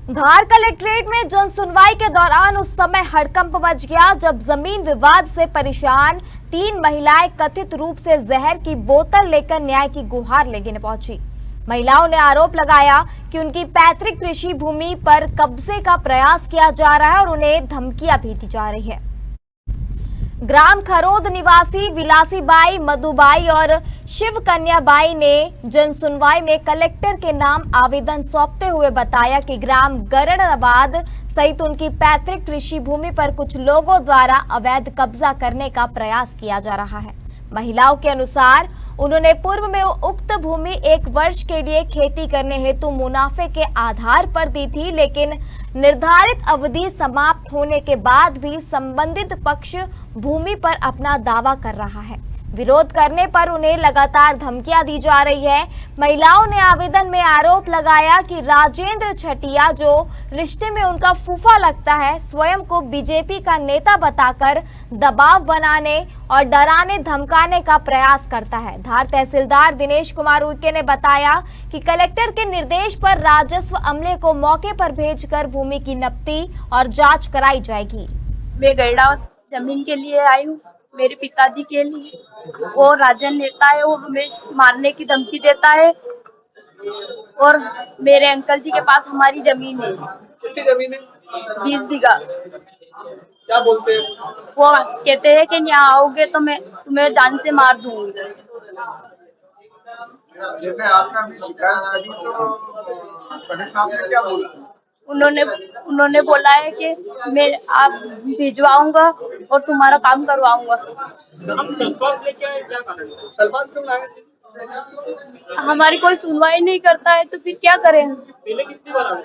धार collectorate में जन सुनवाई के दौरान उस समय हड़कंप मच गया जब जमीन विवाद से परेशान 3 महिलाएं कथित रूप से जहर की बोतल लेकर न्याय की गुहार लेने पहुंची। महिलाओं ने आरोप लगाया कि उनकी पैतृक कृषि भूमि पर कब्जे का प्रयास किया जा रहा है और उन्हें धमकियां भी दी जा रही है। ग्राम खरोद निवासी विलासीबाई, मधुबाई और शिव कन्याबाई ने जन सुनवाई में कलेक्टर के नाम आवेदन सौंपते हुए बताया कि ग्राम गरड़ाबाद सहित उनकी पैतृक कृषि भूमि पर कुछ लोगों द्वारा अवैध कब्जा करने का प्रयास किया जा रहा है। महिलाओं के अनुसार उन्होंने पूर्व में उक्त भूमि 1 वर्ष के लिए खेती करने हेतु मुनाफे के आधार पर दी थी, लेकिन निर्धारित अवधि समाप्त होने के बाद भी संबंधित पक्ष भूमि पर अपना दावा कर रहा है। विरोध करने पर उन्हें लगातार धमकियां दी जा रही है। महिलाओं ने आवेदन में आरोप लगाया कि राजेंद्र छटिया, जो रिश्ते में उनका फूफा लगता है, स्वयं को बीजेपी का नेता बताकर दबाव बनाने और डराने धमकाने का प्रयास करता है। धार तहसीलदार दिनेश कुमार उइके ने बताया कि कलेक्टर के निर्देश पर राजस्व अमले को मौके पर भेजकर भूमि की नपती और जांच कराई जाएगी। मैं गैड़ा जमीन के लिए आई हूँ, मेरे पिताजी के लिए। वो राजन नेता है, वो हमें मारने की धमकी देता है और मेरे अंकल जी के पास हमारी जमीन है। कितनी जमीन है? 20 बीघा। क्या बोलते हैं? वो कहते हैं कि यहाँ आओगे तो मैं तुम्हें जान से मार दूंगी। जैसे आपने अभी शिकायत करी तो कलेक्टर साहब ने क्या बोला? उन्होंने बोला है कि मैं आप भिजवाऊंगा और तुम्हारा काम करवाऊंगा। हम सल्फास लेके आए, क्या कारण? सल्फास क्यों लाए थे? हमारी कोई सुनवाई नहीं करता है तो फिर क्या करें? पहले कितनी बार आए?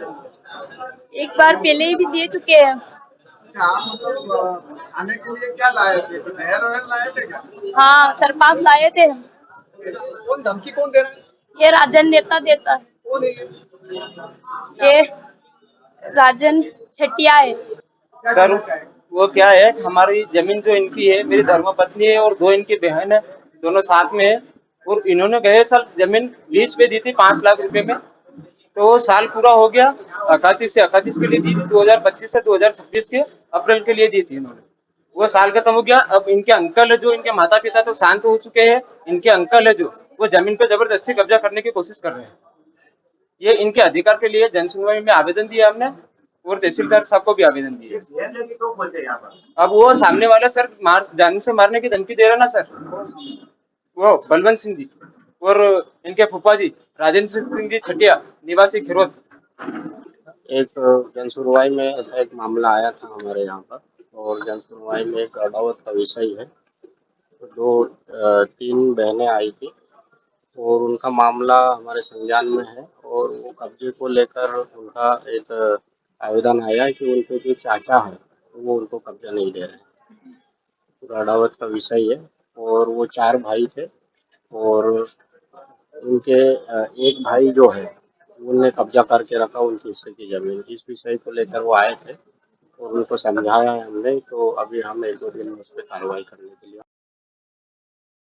1 बार पहले ही भी दे चुके हैं। अच्छा, मतलब खाने के लिए क्या लाए थे? नहर वहर लाए थे क्या? हाँ, सरपास लाए थे। कौन धमकी कौन दे रहा है? ये राजन नेता देता है। कौन है ये राजन छटिया है। सर, वो क्या है, हमारी जमीन जो इनकी है, मेरी धर्मपत्नी है और 2 इनकी बहन है, दोनों साथ में है। और इन्होंने गए साल जमीन लीज पे दी थी 5 लाख रुपए में। तो साल पूरा हो गया, 31 के लिए दी थी, 2025 से 2026 के अप्रैल के लिए दी थी इन्होंने। वो साल खत्म हो गया। अब इनके अंकल है, जो इनके माता पिता तो शांत हो चुके हैं, इनके अंकल है जो वो जमीन पे जबरदस्ती कब्जा करने की कोशिश कर रहे हैं। ये इनके अधिकार के लिए जन सुनवाई में आवेदन दिया हमने और तहसीलदार साहब को भी आवेदन दिए। अब वो सामने वाला सर जान से मारने की धमकी दे रहा ना सर, वो बलवंत सिंह जी और इनके फूफा जी राजेंद्र सिंह जी छटिया, निवासी खिरोद। एक जन सुनवाई में ऐसा एक मामला आया था हमारे यहाँ पर, और जन सुनवाई में एक अदावत का विषय है। तो 3 बहनें आई थी और उनका मामला हमारे संज्ञान में है, और वो कब्जे को लेकर उनका एक आवेदन आया कि उनके जो चाचा है वो उनको कब्जा नहीं दे रहे हैं। पूरा अदावत का विषय है, और वो 4 भाई थे और उनके एक भाई जो है उनने कब्जा करके रखा उनके हिस्से की जमीन। इस विषय को लेकर वो आए थे और उनको समझाया है हमने। तो अभी हम 1-2 दिन में उस पर कार्रवाई करने के लिए